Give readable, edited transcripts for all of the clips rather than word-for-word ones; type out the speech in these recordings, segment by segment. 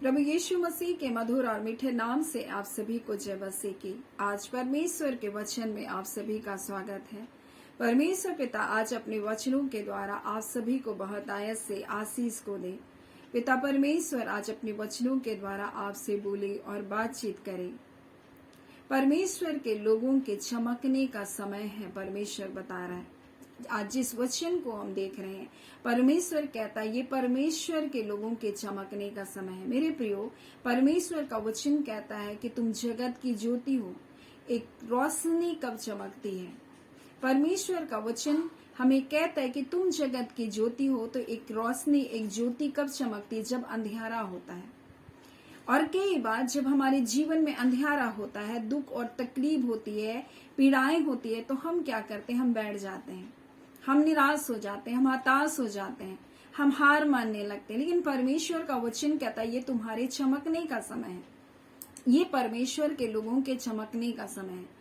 प्रभु यीशु मसीह के मधुर और मीठे नाम से आप सभी को जय मसीह की। आज परमेश्वर के वचन में आप सभी का स्वागत है। परमेश्वर पिता आज अपने वचनों के द्वारा आप सभी को बहुत आयत से आशीष को दे। पिता परमेश्वर आज अपने वचनों के द्वारा आपसे बोले और बातचीत करे। परमेश्वर के लोगों के चमकने का समय है, परमेश्वर बता रहा है। आज जिस वचन को हम देख रहे हैं, परमेश्वर कहता है ये परमेश्वर के लोगों के चमकने का समय है। मेरे प्रियो, परमेश्वर का वचन कहता है कि तुम जगत की ज्योति हो। एक रोशनी कब चमकती है? परमेश्वर का वचन हमें कहता है कि तुम जगत की ज्योति हो। तो एक रोशनी, एक ज्योति कब चमकती है? जब अंधियारा होता है। और कई बार जब हमारे जीवन में अंधियारा होता है, दुख और तकलीफ होती है, पीड़ाएं होती है, तो हम क्या करते हैं? हम बैठ जाते हैं, हम निराश हो जाते हैं, हम हताश हो जाते हैं, हम हार मानने लगते हैं। लेकिन परमेश्वर का वचन कहता है ये तुम्हारे चमकने का समय है, ये परमेश्वर के लोगों के चमकने का समय है।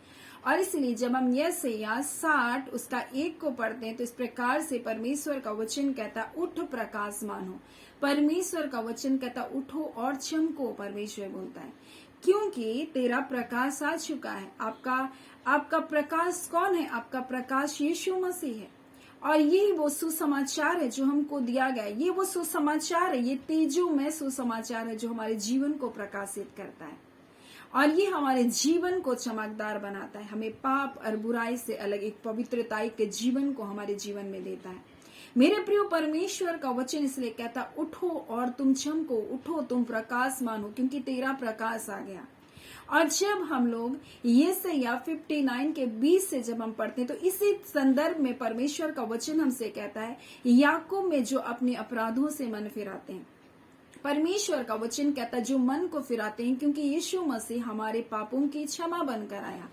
और इसलिए जब हम यशायाह 60 उसका 1 को पढ़ते हैं तो इस प्रकार से परमेश्वर का वचन कहता है उठ प्रकाशमान हो। परमेश्वर का वचन कहता है उठो और चमको। परमेश्वर बोलता है क्योंकि तेरा प्रकाश आ चुका है। आपका प्रकाश कौन है? आपका प्रकाश यीशु मसीह है। और यही वो सुसमाचार है जो हमको दिया गया है। ये वो सुसमाचार है, ये तेजोमय सुसमाचार है जो हमारे जीवन को प्रकाशित करता है और ये हमारे जीवन को चमकदार बनाता है। हमें पाप और बुराई से अलग एक पवित्रताई के जीवन को हमारे जीवन में देता है। मेरे प्रिय, परमेश्वर का वचन इसलिए कहता उठो और तुम चमको, उठो तुम प्रकाशमान हो, क्योंकि तेरा प्रकाश आ गया। और जब हम लोग यशायाह 59 के 20 से जब हम पढ़ते हैं तो इसी संदर्भ में परमेश्वर का वचन हमसे कहता है याकूब में जो अपने अपराधों से मन फिराते हैं। परमेश्वर का वचन कहता है जो मन को फिराते हैं, क्योंकि यीशु मसीह हमारे पापों की क्षमा बनकर आया।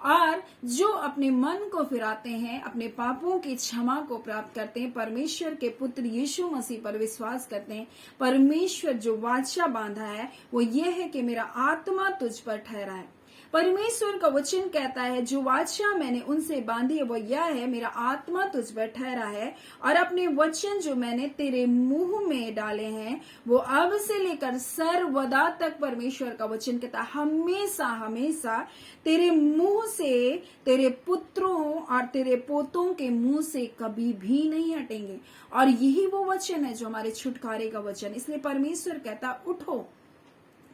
और जो अपने मन को फिराते हैं, अपने पापों की क्षमा को प्राप्त करते हैं, परमेश्वर के पुत्र यीशु मसीह पर विश्वास करते हैं, परमेश्वर जो वाचा बांधा है वो ये है कि मेरा आत्मा तुझ पर ठहरा है। परमेश्वर का वचन कहता है जो वाचा मैंने उनसे बांधी है वो यह है, मेरा आत्मा तुझ पर ठहरा है। और अपने वचन जो मैंने तेरे मुंह में डाले हैं वो अब से लेकर सर्वदा तक, परमेश्वर का वचन कहता है हमेशा हमेशा तेरे मुंह से, तेरे पुत्रों और तेरे पोतों के मुंह से कभी भी नहीं हटेंगे। और यही वो वचन है जो हमारे छुटकारे का वचन। इसलिए परमेश्वर कहता उठो।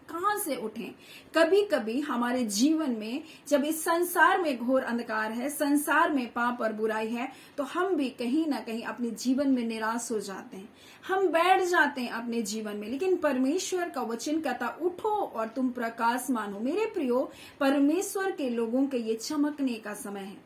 कहां से उठें? कभी कभी हमारे जीवन में जब इस संसार में घोर अंधकार है, संसार में पाप और बुराई है, तो हम भी कहीं ना कहीं अपने जीवन में निराश हो जाते हैं, हम बैठ जाते हैं अपने जीवन में। लेकिन परमेश्वर का वचन कहता उठो और तुम प्रकाशमान हो। मेरे प्रियो, परमेश्वर के लोगों के ये चमकने का समय है,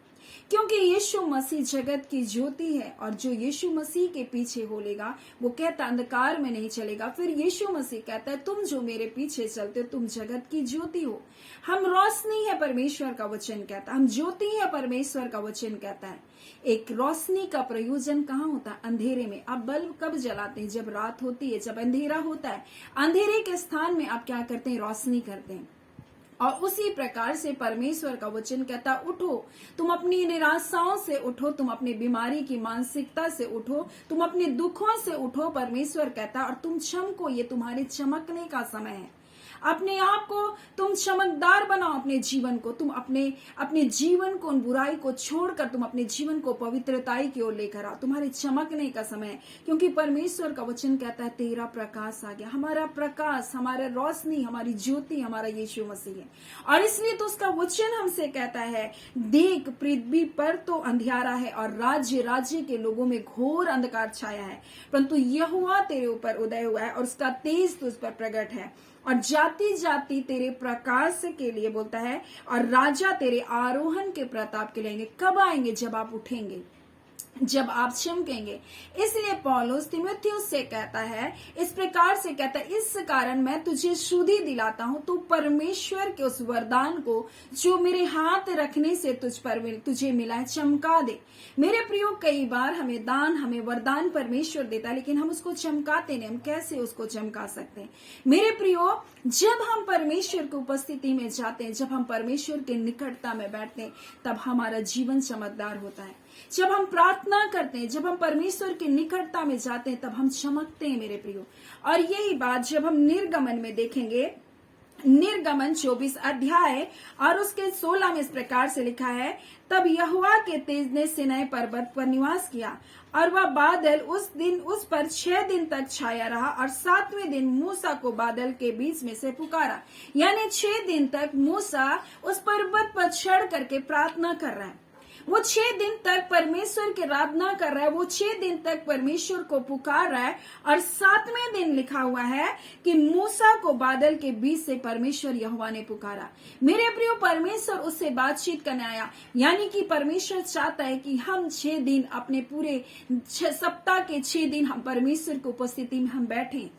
क्योंकि यीशु मसीह जगत की ज्योति है। और जो यीशु मसीह के पीछे होलेगा वो कहता अंधकार में नहीं चलेगा। फिर यीशु मसीह कहता है तुम जो मेरे पीछे चलते हो तुम जगत की ज्योति हो। हम रोशनी है, परमेश्वर का वचन कहता है, हम ज्योति है, परमेश्वर का वचन कहता है। एक रोशनी का प्रयोजन कहाँ होता है? अंधेरे में। आप बल्ब कब जलाते हैं? जब रात होती है, जब अंधेरा होता है। अंधेरे के स्थान में आप क्या करते हैं? रोशनी करते हैं। और उसी प्रकार से परमेश्वर का वचन कहता उठो, तुम अपनी निराशाओं से उठो, तुम अपनी बीमारी की मानसिकता से उठो, तुम अपने दुखों से उठो, परमेश्वर कहता, और तुम चमको। ये तुम्हारे चमकने का समय है। अपने आप को तुम चमकदार बनाओ, अपने जीवन को तुम अपने जीवन को, उन बुराई को छोड़कर तुम अपने जीवन को पवित्रताई की ओर लेकर आओ। तुम्हारे चमकने का समय है, क्योंकि परमेश्वर का वचन कहता है तेरा प्रकाश आ गया। हमारा प्रकाश, हमारा रोशनी, हमारी ज्योति हमारा यीशु मसीह है। और इसलिए तो उसका वचन हमसे कहता है देख पृथ्वी पर तो अंधियारा है और राज्य राज्य के लोगों में घोर अंधकार छाया है, परंतु यहोवा तेरे ऊपर उदय हुआ है और उसका तेज तुझ पर प्रकट है। और जाति जाति तेरे प्रकाश के लिए बोलता है और राजा तेरे आरोहण के प्रताप के लिए आएंगे। कब आएंगे? जब आप उठेंगे, जब आप चमकेंगे। इसलिए पौलुस तीमुथियुस से कहता है, इस प्रकार से कहता है इस कारण मैं तुझे शुद्धि दिलाता हूं, तू परमेश्वर के उस वरदान को जो मेरे हाथ रखने से तुझे मिला है चमका दे। मेरे प्रियो, कई बार हमें वरदान परमेश्वर देता है, लेकिन हम उसको चमकाते नहीं। हम कैसे उसको चमका सकते हैं? मेरे प्रियो, जब हम परमेश्वर की उपस्थिति में जाते हैं, जब हम परमेश्वर के निकटता में बैठते हैं, तब हमारा जीवन चमकदार होता है। जब हम प्रार्थना करते हैं, जब हम परमेश्वर की निकटता में जाते हैं, तब हम चमकते हैं मेरे प्रियो। और यही बात जब हम निर्गमन में देखेंगे, निर्गमन 24 अध्याय और उसके 16 में इस प्रकार से लिखा है, तब यहोवा के तेज ने सिनै पर्वत पर निवास किया और वह बादल उस पर 6 दिन तक छाया रहा और 7वें दिन मूसा को बादल के बीच में से पुकारा। यानी 6 दिन तक मूसा उस पर्वत पर चढ़ करके प्रार्थना कर रहा है। वो 6 दिन तक परमेश्वर की आराधना कर रहा है, वो 6 दिन तक परमेश्वर को पुकार रहा है। और 7वें दिन लिखा हुआ है कि मूसा को बादल के बीच से परमेश्वर यहोवा ने पुकारा। मेरे प्रियो, परमेश्वर उससे बातचीत करने आया। यानी कि परमेश्वर चाहता है कि हम 6 दिन, अपने पूरे सप्ताह के 6 दिन हम परमेश्वर की उपस्थिति में हम बैठें,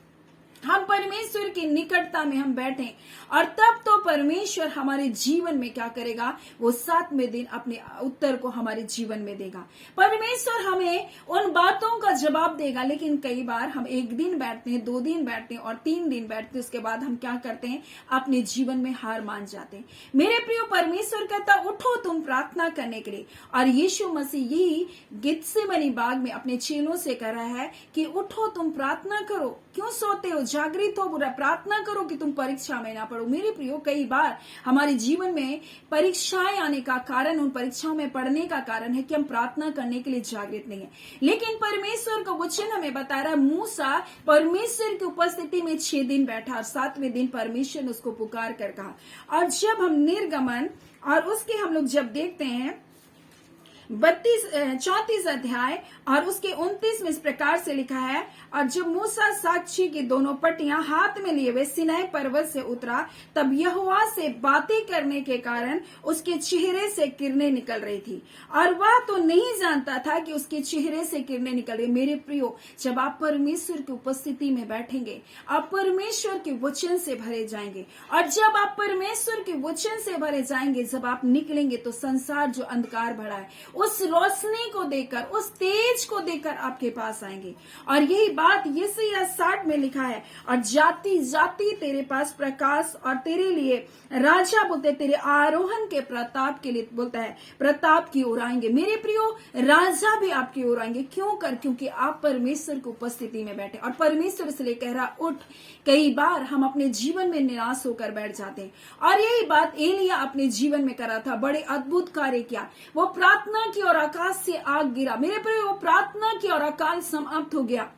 हम परमेश्वर की निकटता में हम बैठें। और तब तो परमेश्वर हमारे जीवन में क्या करेगा, वो 7वें दिन अपने उत्तर को हमारे जीवन में देगा। परमेश्वर हमें उन बातों का जवाब देगा। लेकिन कई बार हम 1 दिन बैठते हैं, 2 दिन बैठते हैं और 3 दिन बैठते हैं, उसके बाद हम क्या करते हैं, अपने जीवन में हार मान जाते हैं। मेरे प्रियो, परमेश्वर कहता उठो तुम प्रार्थना करने के लिए। और यीशु मसीह यही गेत्सेमनी बाग में अपने चेलों से कह रहा है कि उठो तुम प्रार्थना करो, क्यों सोते हो, जागृत हो, बुरा प्रार्थना करो कि तुम परीक्षा में ना पड़ो। मेरे प्रियो, कई बार हमारे जीवन में परीक्षाएं आने का कारण, उन परीक्षाओं में पढ़ने का कारण है कि हम प्रार्थना करने के लिए जागृत नहीं है। लेकिन परमेश्वर का वचन हमें बता रहा है, मूसा परमेश्वर की उपस्थिति में 6 दिन बैठा और 7वें दिन परमेश्वर ने उसको पुकार कर कहा। और जब हम निर्गमन और उसके हम लोग जब देखते हैं 34 अध्याय और उसके 29 में इस प्रकार से लिखा है, और जब मूसा साक्षी की दोनों पट्टियां हाथ में लिए हुए सिनै पर्वत से उतरा, तब यहोवा से बातें करने के कारण उसके चेहरे से किरणें निकल रही थी और वह तो नहीं जानता था कि उसके चेहरे से किरणें निकल रही। मेरे प्रियो, जब आप परमेश्वर की उपस्थिति में बैठेंगे, आप परमेश्वर के वचन से भरे जाएंगे। और जब आप परमेश्वर के वचन से भरे जाएंगे, जब आप निकलेंगे, तो संसार जो अंधकार भरा है, उस रोशनी को देकर, उस तेज को देकर आपके पास आएंगे। और यही बात यशायाह 60 में लिखा है, और जाति जाति तेरे पास प्रकाश और तेरे लिए राजा, बोलते तेरे आरोहण के प्रताप के लिए, बोलता है प्रताप की ओर आएंगे। मेरे प्रियो, राजा भी आपकी ओर आएंगे। क्योंकि आप परमेश्वर की उपस्थिति में बैठे। और परमेश्वर इसलिए कह रहा उठ। कई बार हम अपने जीवन में निराश होकर बैठ जाते हैं, और यही बात एलिया अपने जीवन में करा था। बड़े अद्भुत कार्य किया, वो प्रार्थना की और आकाश से आग गिरा। मेरे प्रियो, वो प्रार्थना की और अकाल समाप्त हो गया।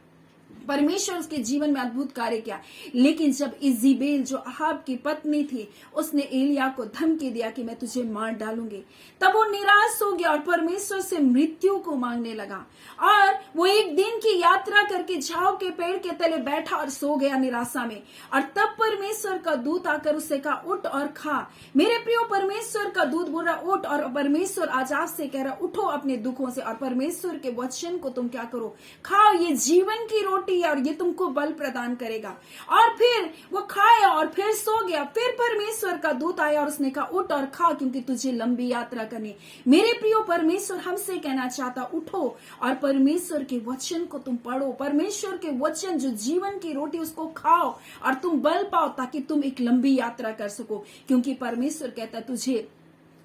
परमेश्वर उसके जीवन में अद्भुत कार्य किया। लेकिन जब इज़ेबेल, जो अहाब की पत्नी थी, उसने एलिया को धमकी दिया कि मैं तुझे मार डालूंगी, तब वो निराश हो गया और परमेश्वर से मृत्यु को मांगने लगा। और वो 1 दिन की यात्रा करके झाव के पेड़ के तले बैठा और सो गया निराशा में। और तब परमेश्वर का दूत आकर उससे कहा उठ और खा। मेरे प्रियो, परमेश्वर का दूत बोल रहा उठ, और परमेश्वर आज आपसे कह रहा उठो अपने दुखों से, और परमेश्वर के वचन को तुम क्या करो, खाओ। ये जीवन की रोटी है और ये तुमको बल प्रदान करेगा। और फिर वो खाया और फिर सो गया। फिर परमेश्वर का दूत आया और उसने कहा उठ और खा, क्योंकि तुझे लंबी यात्रा करनी। मेरे प्रियो, परमेश्वर हमसे कहना चाहता उठो और परमेश्वर के वचन को तुम पढ़ो। परमेश्वर के वचन जो जीवन की रोटी, उसको खाओ और तुम बल पाओ, ताकि तुम एक लंबी यात्रा कर सको। क्योंकि परमेश्वर कहता तुझे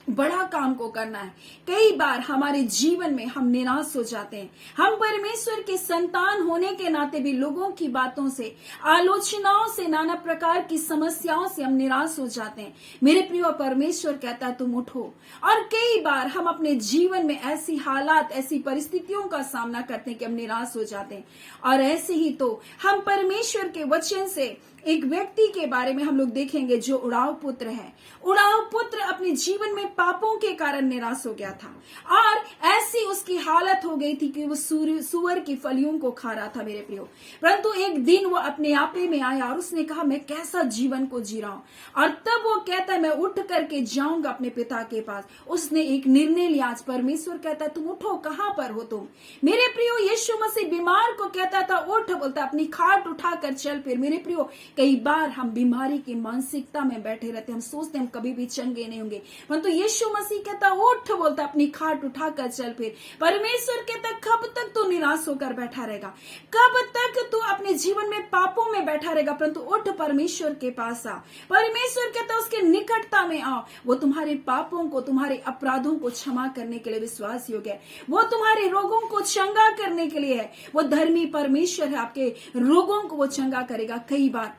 बड़ा काम को करना है। कई बार हमारे जीवन में हम निराश हो जाते हैं। हम परमेश्वर के संतान होने के नाते भी लोगों की बातों से, आलोचनाओं से, नाना प्रकार की समस्याओं से हम निराश हो जाते हैं। मेरे प्रियो, परमेश्वर कहता है तुम उठो। और कई बार हम अपने जीवन में ऐसी हालात, ऐसी परिस्थितियों का सामना करते हैं कि हम निराश हो जाते हैं। और ऐसे ही तो हम परमेश्वर के वचन से एक व्यक्ति के बारे में हम लोग देखेंगे जो उड़ाव पुत्र है। उड़ाव पुत्र अपने जीवन में पापों के कारण निराश हो गया था, और ऐसी उसकी हालत हो गई थी कि वो सुअर की फलियों को खा रहा था। मेरे प्रियो, परंतु एक दिन वो अपने आपे में आया और उसने कहा मैं कैसा जीवन को जी रहा हूं। और तब वो कहता है मैं उठ करके जाऊंगा अपने पिता के पास। उसने एक निर्णय लिया। आज परमेश्वर कहता है तुम उठो, कहां पर हो तुम। मेरे प्रियो, यीशु मसीह बीमार को कहता था उठ, बोलता अपनी खाट उठाकर चल। फिर मेरे प्रियो, कई बार हम बीमारी की मानसिकता में बैठे रहते, हम सोचते हम कभी भी चंगे नहीं होंगे, परंतु यीशु मसीह कहता उठ, बोलता अपनी खाट उठाकर चल फिर। परमेश्वर कहता कब तक तू निराश होकर बैठा रहेगा, कब तक तू अपने जीवन में पापों में बैठा रहेगा, परंतु उठ परमेश्वर के पास आ। परमेश्वर कहता उसके निकटता में आओ, वो तुम्हारे पापों को, तुम्हारे अपराधों को क्षमा करने के लिए विश्वास योग्य है, वो तुम्हारे रोगों को चंगा करने के लिए है, वो धर्मी परमेश्वर है, आपके रोगों को वो चंगा करेगा। कई बार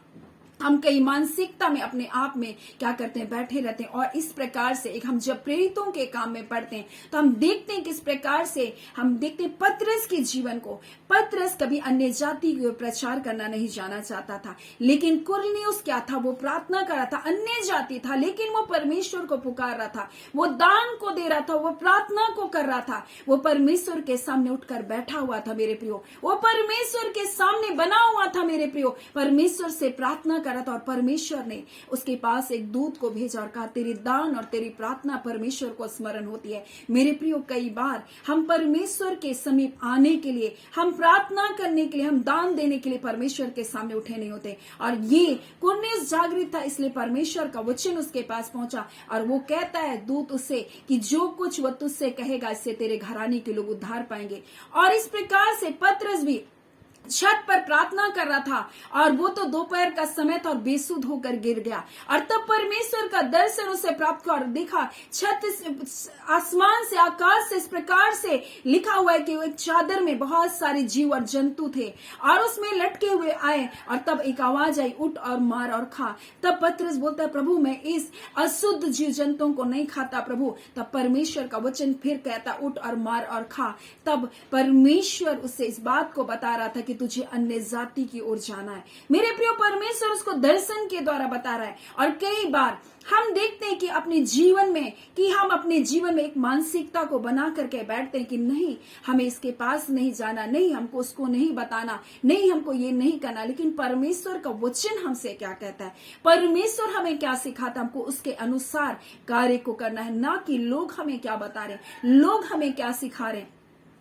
हम कई मानसिकता में अपने आप में क्या करते हैं, बैठे रहते हैं, और इस प्रकार से एक हम जब प्रेरितों के काम में पढ़ते हैं तो हम देखते हैं किस प्रकार से हम देखते हैं पतरस के जीवन को। पतरस कभी अन्य जाति को प्रचार करना नहीं जाना चाहता था, लेकिन कुरनेलियुस क्या था, वो प्रार्थना कर रहा था, अन्य जाति था लेकिन वो परमेश्वर को पुकार रहा था, वो दान को दे रहा था, वो प्रार्थना को कर रहा था, वो परमेश्वर के सामने उठकर बैठा हुआ था मेरे प्रियो, वो परमेश्वर के सामने बना हुआ था मेरे प्रियो, परमेश्वर से प्रार्थना करा था, और परमेश्वर ने उसके पास एक दूत को भेजा और कहा तेरी दान और तेरी प्रार्थना परमेश्वर को स्मरण होती है। मेरे प्रियो कई बार हम परमेश्वर के समीप आने के लिए, हम प्रार्थना करने के लिए, हम दान देने के लिए परमेश्वर के सामने उठे नहीं होते। और ये कुरनेलियुस जागृत था, इसलिए परमेश्वर का वचन उसके पास पहुंचा और वो कहता है दूत उससे कि जो कुछ वो तुझसे कहेगा इससे तेरे घराने के लोग उद्धार पाएंगे। और इस प्रकार से पतरस भी छत पर प्रार्थना कर रहा था, और वो तो दोपहर का समय था और बेसुध होकर गिर गया, और तब परमेश्वर का दर्शन उसे प्राप्त हुआ और देखा छत आसमान से, आकाश से इस प्रकार से लिखा हुआ है कि एक चादर में बहुत सारे जीव और जंतु थे और उसमें लटके हुए आए, और तब एक आवाज आई उठ और मार और खा। तब पतरस बोलता है प्रभु मैं इस अशुद्ध जीव जंतुओं को नहीं खाता प्रभु। तब परमेश्वर का वचन फिर कहता उठ और मार और खा। तब परमेश्वर उसे इस बात को बता रहा था कि तुझे अन्य जाति की ओर जाना है। मेरे प्रियो परमेश्वर उसको दर्शन के द्वारा बता रहा है। और कई बार हम देखते हैं कि अपने जीवन में एक मानसिकता को बना करके बैठते हैं कि नहीं हमें इसके पास नहीं जाना, नहीं हमको उसको नहीं बताना, नहीं हमको ये नहीं करना। लेकिन परमेश्वर का वचन हमसे क्या कहता है, परमेश्वर हमें क्या सिखाता है, हमको उसके अनुसार कार्य को करना है, ना कि लोग हमें क्या बता रहे हैं, लोग हमें क्या सिखा रहे हैं।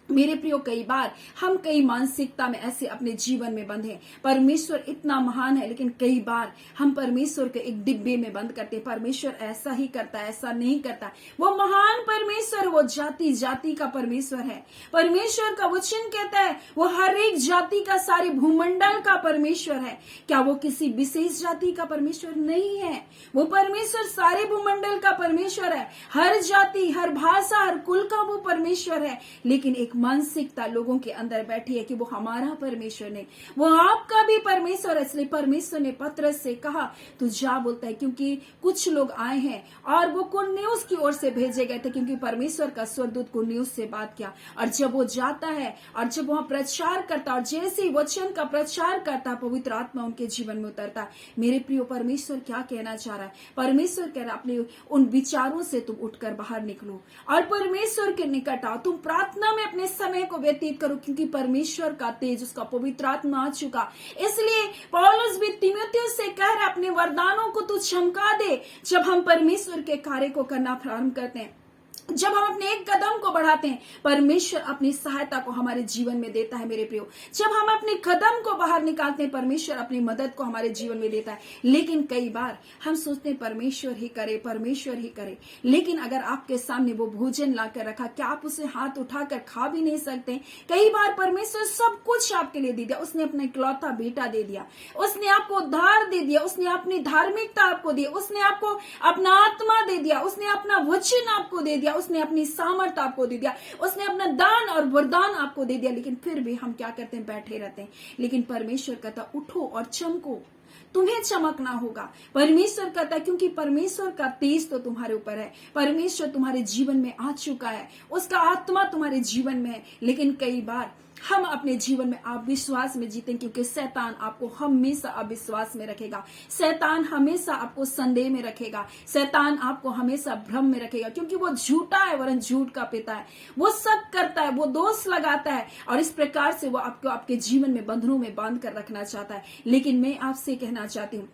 मेरे प्रियो कई बार हम कई मानसिकता में ऐसे अपने जीवन में बंधे। परमेश्वर इतना महान है लेकिन कई बार हम परमेश्वर के एक डिब्बे में बंद करते। परमेश्वर ऐसा ही करता है, ऐसा नहीं करता। वो महान परमेश्वर, वो जाति जाति का परमेश्वर है। परमेश्वर का वचन कहता है वो हर एक जाति का, सारे भूमंडल का परमेश्वर है। क्या वो किसी विशेष जाति का परमेश्वर नहीं है? वो परमेश्वर सारे भूमंडल का परमेश्वर है। हर जाति, हर भाषा, हर कुल का वो परमेश्वर है। लेकिन एक मानसिकता लोगों के अंदर बैठी है कि वो हमारा परमेश्वर नहीं, वो आपका भी परमेश्वर है। इसलिए परमेश्वर ने पतरस से कहा तू जा, बोलता है क्योंकि कुछ लोग आए हैं और वो कुरनेलियुस की ओर से भेजे गए थे, क्योंकि परमेश्वर का स्वर्गदूत कुरनेलियुस से बात किया। और जब वो जाता है और जब वहां प्रचार करता और जैसे ही वचन का प्रचार करता, पवित्र आत्मा उनके जीवन में उतरता है। मेरे प्रियो परमेश्वर क्या कहना चाह रहा है? परमेश्वर कह रहा है अपने उन विचारों से तुम उठकर बाहर निकलो और परमेश्वर के निकट आओ। तुम प्रार्थना में अपने समय को व्यतीत करो, क्योंकि परमेश्वर का तेज, उसका पवित्र आत्मा आ चुका। इसलिए पौलुस भी तीमुथियुस से कह रहा अपने वरदानों को तू चमका दे। जब हम परमेश्वर के कार्य को करना प्रारंभ करते हैं, जब हम अपने एक कदम को बढ़ाते हैं, परमेश्वर अपनी सहायता को हमारे जीवन में देता है। मेरे प्रियो जब हम अपने कदम को बाहर निकालते हैं, परमेश्वर अपनी मदद को हमारे जीवन में देता है। लेकिन कई बार हम सोचते हैं परमेश्वर ही करे, परमेश्वर ही करे। लेकिन अगर आपके सामने वो भोजन लाकर रखा, क्या आप उसे हाथ उठाकर खा भी नहीं सकते? कई बार परमेश्वर सब कुछ आपके लिए दे दिया, उसने अपना इकलौता बेटा दे दिया, उसने आपको उद्धार दे दिया, उसने अपनी धार्मिकता आपको दी, उसने आपको अपना आत्मा दे दिया, उसने अपना वचन आपको दे दिया, उसने अपनी सामर्थ आपको दे दिया, उसने अपना दान और वरदान आपको दे दिया। लेकिन फिर भी हम क्या करते हैं? बैठे रहते हैं। लेकिन परमेश्वर कहता उठो और चमको, तुम्हें चमकना होगा। परमेश्वर कहता है क्योंकि परमेश्वर का तेज तो तुम्हारे ऊपर है, परमेश्वर तुम्हारे जीवन में आ चुका है, उसका आत्मा तुम्हारे जीवन में है। लेकिन कई बार हम अपने जीवन में अविश्वास में जीते, क्योंकि शैतान आपको हमेशा अविश्वास में रखेगा, शैतान हमेशा आपको संदेह में रखेगा, शैतान आपको हमेशा भ्रम में रखेगा, क्योंकि वो झूठा है वरन झूठ का पिता है। वो शक करता है, वो दोष लगाता है और इस प्रकार से वो आपको आपके जीवन में बंधनों में बांध कर रखना चाहता है। लेकिन मैं आपसे कहना चाहती हूँ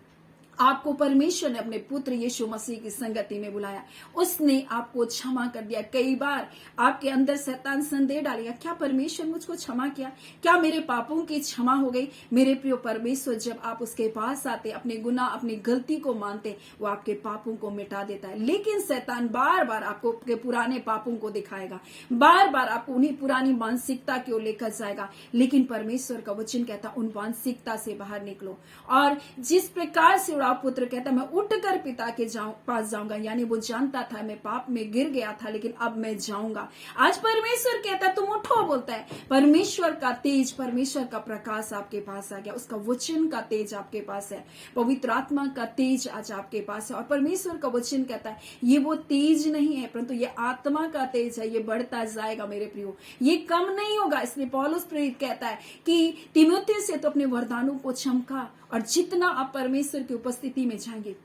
आपको परमेश्वर ने अपने पुत्र यीशु मसीह की संगति में बुलाया, उसने आपको क्षमा कर दिया। कई बार आपके अंदर शैतान संदेह डालेगा, क्या परमेश्वर मुझको क्षमा किया, क्या मेरे पापों की क्षमा हो गई? मेरे प्रिय परमेश्वर जब आप उसके पास आते, अपने गुनाह अपनी गलती को मानते, वो आपके पापों को मिटा देता है। लेकिन शैतान बार बार आपको आपके पुराने पापों को दिखाएगा, बार बार आपको उन्हीं पुरानी मानसिकता की ओर लेकर जाएगा। लेकिन परमेश्वर का वचन कहता, उन मानसिकता से बाहर निकलो। और जिस प्रकार से पुत्र कहता, मैं उठकर पिता के पास जाऊंगा, यानी वो जानता था मैं पाप में गिर गया था, लेकिन अब मैं जाऊंगा। आज परमेश्वर कहता तुम उठो, बोलता है। परमेश्वर का तेज, परमेश्वर का प्रकाश आपके पास आ गया, उसका वचन का तेज आपके पास है, पवित्र आत्मा का तेज आज आपके पास है। और परमेश्वर का वचन कहता है ये वो तेज नहीं है, परंतु ये आत्मा का तेज है, ये बढ़ता जाएगा मेरे प्रियो, ये कम नहीं होगा। इसलिए पौलुस प्रेरित कहता है कि तीमुथियुस से तो अपने वरदानों को चमका, और जितना आप परमेश्वर की उपस्थिति में जाएंगे,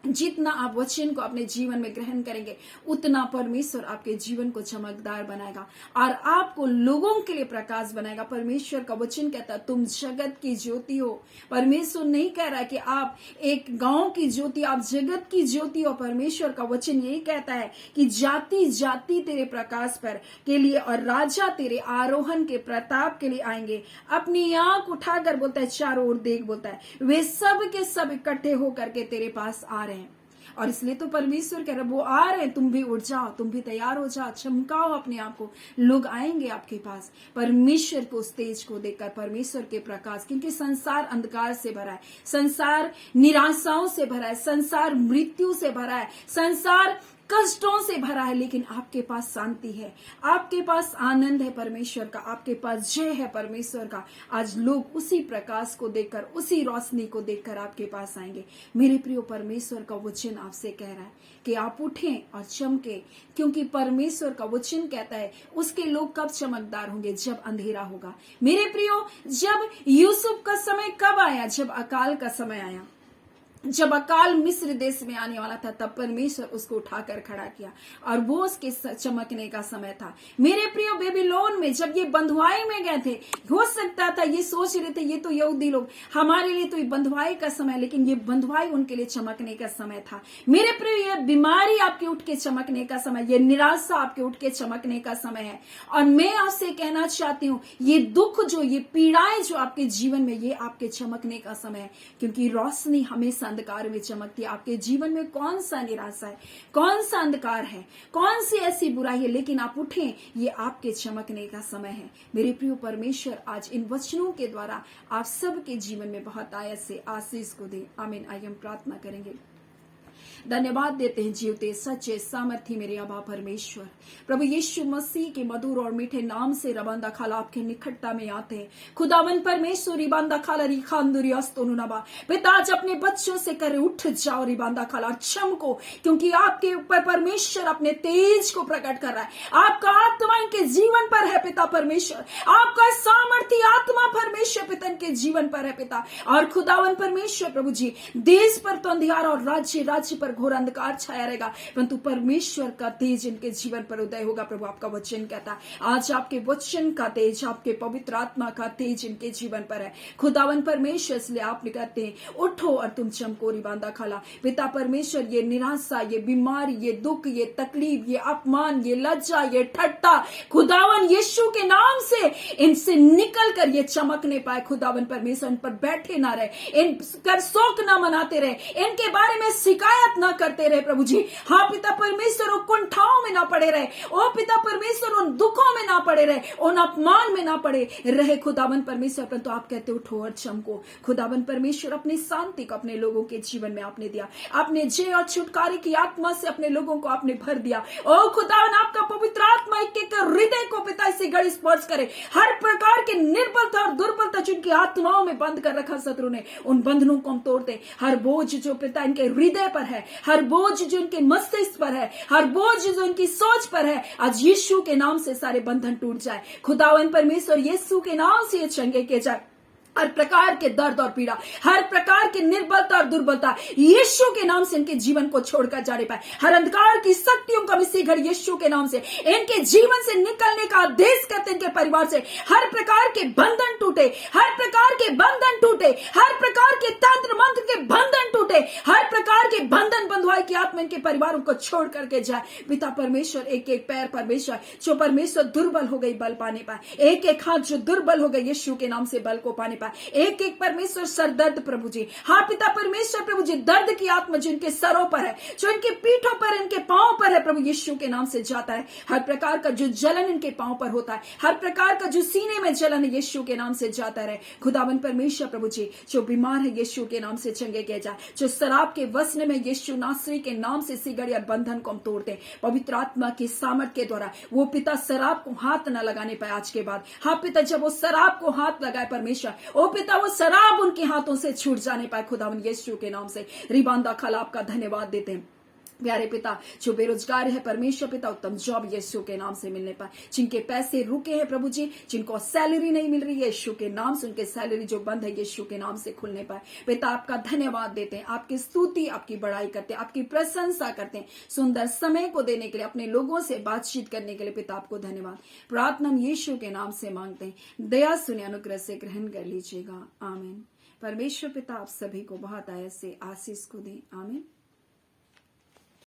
जितना आप वचन को अपने जीवन में ग्रहण करेंगे, उतना परमेश्वर आपके जीवन को चमकदार बनाएगा और आपको लोगों के लिए प्रकाश बनाएगा। परमेश्वर का वचन कहता है तुम जगत की ज्योति हो। परमेश्वर नहीं कह रहा कि आप एक गांव की ज्योति, आप जगत की ज्योति हो। परमेश्वर का वचन यही कहता है कि जाति जाति तेरे प्रकाश पर के लिए और राजा तेरे आरोहण के प्रताप के लिए आएंगे। अपनी आंख उठाकर बोलता है, चारों ओर देख, बोलता है वे सब के सब इकट्ठे होकर के तेरे पास आ रहे हैं। और इसलिए तो परमेश्वर कह रहा है वो आ रहे हैं, तुम भी उठ जाओ, तुम भी तैयार हो जाओ, चमकाओ अपने आप को। लोग आएंगे आपके पास परमेश्वर को, उस तेज को देखकर, परमेश्वर के प्रकाश। क्योंकि संसार अंधकार से भरा है, संसार निराशाओं से भरा है, संसार मृत्यु से भरा है, संसार कष्टों से भरा है, लेकिन आपके पास शांति है, आपके पास आनंद है परमेश्वर का, आपके पास जय है परमेश्वर का। आज लोग उसी प्रकाश को देखकर, उसी रोशनी को देखकर आपके पास आएंगे। मेरे प्रियो, परमेश्वर का वचन आपसे कह रहा है कि आप उठें और चमके, क्योंकि परमेश्वर का वचन कहता है उसके लोग कब चमकदार होंगे, जब अंधेरा होगा। मेरे प्रियो, जब यूसुफ का समय कब आया, जब अकाल का समय आया, जब अकाल मिस्र देश में आने वाला था, तब परमेश्वर उसको उठाकर खड़ा किया और वो उसके चमकने का समय था। मेरे प्रियो, बेबीलोन में जब ये बंधुआई में गए थे, हो सकता था ये सोच रहे थे ये तो यहूदी लोग, हमारे लिए तो ये बंधुआई का समय, लेकिन ये बंधुआई उनके लिए चमकने का समय था। मेरे प्रियो, ये बीमारी आपके उठ के चमकने का समय, ये निराशा आपके उठ के चमकने का समय है। और मैं आपसे कहना चाहती हूँ, ये दुख जो, ये पीड़ाएं जो आपके जीवन में, ये आपके चमकने का समय है, क्योंकि रोशनी हमेशा अंधकार में चमकती है। आपके जीवन में कौन सा निराशा है, कौन सा अंधकार है, कौन सी ऐसी बुराई है, लेकिन आप उठें, ये आपके चमकने का समय है। मेरे प्रिय परमेश्वर आज इन वचनों के द्वारा आप सबके जीवन में बहुत आयत से आशीष को दे। आमीन। आइए हम प्रार्थना करेंगे। धन्यवाद देते हैं जीवते सच्चे सामर्थी मेरे अबा परमेश्वर, प्रभु यीशु मसीह के मधुर और मीठे नाम से रबांदा खाला आपके निकटता में आते हैं। खुदावन परमेश्वर, रिबांदा खाला रिखांदुरी अस्तोनुनबा, पिता आज अपने बच्चों से करे उठ जाओ रिबांदा खाला, चमको, क्योंकि आपके ऊपर परमेश्वर अपने तेज को प्रकट कर रहा है। आपका आत्मा इनके जीवन पर है पिता परमेश्वर, आपका सामर्थी आत्मा परमेश्वर पिता इनके जीवन पर है पिता। और खुदावन परमेश्वर प्रभु जी, देश पर तो अंधियार और राज्य राज्य पर घोर अंधकार छाया रहेगा, परंतु परमेश्वर का तेज इनके जीवन पर उदय होगा। प्रभु आपका वचन कहता है आज आपके वचन का तेज, आपके पवित्र आत्मा का तेज इनके जीवन पर है। खुदावन परमेश्वर, इसलिए आप कहते हैं उठो और तुम चमको रिबांदा खाला। पिता परमेश्वर, ये निराशा, ये बीमारी, ये दुख, ये तकलीफ, ये अपमान, ये लज्जा, ये ठट्टा, खुदावन यीशु के नाम से इनसे निकल कर ये चमकने पाए। खुदावन परमेश्वर, इन पर बैठे ना रहे, इन कर शोक ना मनाते रहे, इनके बारे में शिकायत ना करते रहे प्रभु जी। हाँ पिता परमेश्वर, वो कुंठाओं में ना पड़े रहे, ओ पिता परमेश्वर, उन दुखों में ना पड़े रहे, उन अपमान में ना पड़े रहे खुदावन परमेश्वर। परंतु आप कहते उठो और चमको। खुदावन परमेश्वर, अपनी शांति को अपने लोगों के जीवन में आपने दिया, अपने जय और छुटकारे की आत्मा से अपने लोगों को आपने भर दिया। ओ खुदावन, आपका पवित्र आत्मा एक एक हृदय को पिता से गड़ी स्पर्श करे। हर प्रकार के निर्बलता और दुर्बलता जिनकी आत्माओं में बंद कर रखा शत्रु ने, उन बंधनों को हम तोड़ते। हर बोझ जो पिता इनके हृदय पर है, हर बोझ जो इनके मस्तिष्क पर है, हर बोझ जो इनकी सोच पर है, आज यीशु के नाम से सारे बंधन टूट जाए। खुदावन परमेश्वर, यीशु के नाम से ये चंगे किए जाए। हर प्रकार के दर्द और पीड़ा, हर प्रकार की निर्बलता और दुर्बलता यीशु के नाम से इनके जीवन को छोड़कर जाने पाए। हर अंधकार की शक्तियों का इसी घर यीशु के नाम से इनके जीवन से निकलने का आदेश करते, इनके परिवार से हर प्रकार के बंधन टूटे, हर प्रकार के बंधन टूटे, हर प्रकार के तंत्र मंत्र के बंधन टूटे। हर प्रकार के बंधन बंधुआई की आत्मा इनके परिवारों को छोड़ करके जाए। पिता परमेश्वर, एक एक पैर परमेश्वर जो परमेश्वर दुर्बल हो गई बल पाने पाए, एक एक हाथ जो दुर्बल हो गए यीशु के नाम से बल को पाने पाए, एक एक परमेश्वर सर दर्द प्रभु जी, हाँ पिता परमेश्वर प्रभु जी, दर्द की आत्मा जो इनके सरों पर है, जो इनके पीठों पर, इनके पांव पर है प्रभु यीशु के नाम से जाता है। हर प्रकार का जो जलन इनके पांव पर होता है, हर प्रकार का जो सीने में जलन है यीशु के नाम से जाता रहे। खुदावन परमेश्वर प्रभु जी, जो बीमार है यीशु के नाम से चंगे किए जाए, जो शराब के वसने में यीशु नासरी के नाम से सिगड़ी और बंधन को हम तोड़ते हैं पवित्र आत्मा की सामर्थ के द्वारा। वो पिता शराब को हाथ न लगाने पाए आज के बाद। हाँ पिता, जब वो शराब को हाथ लगाए परमेश्वर, ओ पिता वो शराब उनके हाथों से छूट जाने पाए खुदावन यीशु के नाम से। रिबांदा खला आपका धन्यवाद देते हैं। प्यारे पिता, जो बेरोजगार है परमेश्वर पिता, उत्तम जॉब यीशु के नाम से मिलने पाए। जिनके पैसे रुके हैं प्रभु जी, जिनको सैलरी नहीं मिल रही है यीशु के नाम से, उनके सैलरी जो बंद है यीशु के नाम से खुलने पाए। पिता आपका धन्यवाद देते हैं, आपकी स्तुति, आपकी बड़ाई करते हैं, आपकी प्रशंसा करते हैं। सुंदर समय को देने के लिए, अपने लोगों से बातचीत करने के लिए पिता आपको धन्यवाद। प्रार्थना हम यीशु के नाम से मांगते हैं। दया सुने, अनुग्रह से ग्रहण कर लीजिएगा। आमीन। परमेश्वर पिता आप सभी को बहुत आयत से आशीष को दे। आमीन।